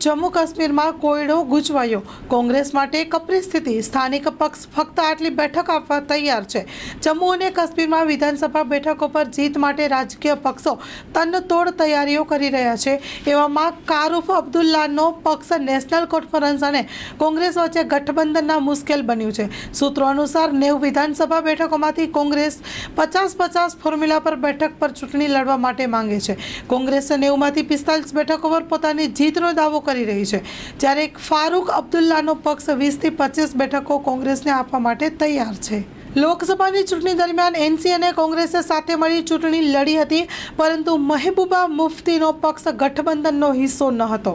જમ્મુ કાશ્મીરમાં કોયડો ગુંચવાયો, કોંગ્રેસ માટે કપરી સ્થિતિ, સ્થાનિક પક્ષ ફક્ત આટલી બેઠક આપવા તૈયાર છે। જમ્મુ અને કાશ્મીરમાં વિધાનસભા બેઠકો પર જીત માટે રાજકીય પક્ષો તનતોડ તૈયારીઓ કરી રહ્યા છે। એવામાં કારુફ અબ્દુલ્લાનો પક્ષ નેશનલ કોન્ફરન્સ અને કોંગ્રેસ વચ્ચે ગઠબંધનના મુશ્કેલ બન્યું છે। સૂત્રો અનુસાર 90 વિધાનસભા બેઠકોમાંથી કોંગ્રેસ 50-50 ફોર્મ્યુલા પર બેઠક પર ચૂંટણી લડવા માટે માંગે છે। કોંગ્રેસ 90માંથી 45 બેઠકો પર પોતાની જીતનો દાવો કરી રહી છે, જ્યારે ફારૂક અબ્દુલ્લાનો પક્ષ 20થી 25 બેઠકો કોંગ્રેસને આપવા માટે તૈયાર છે। લોકસભાની ચૂંટણી દરમિયાન એનસી અને કોંગ્રેસે સાથે મળી ચૂંટણી લડી હતી, પરંતુ મહેબૂબા મુફ્તીનો પક્ષ ગઠબંધનનો હિસ્સો ન હતો।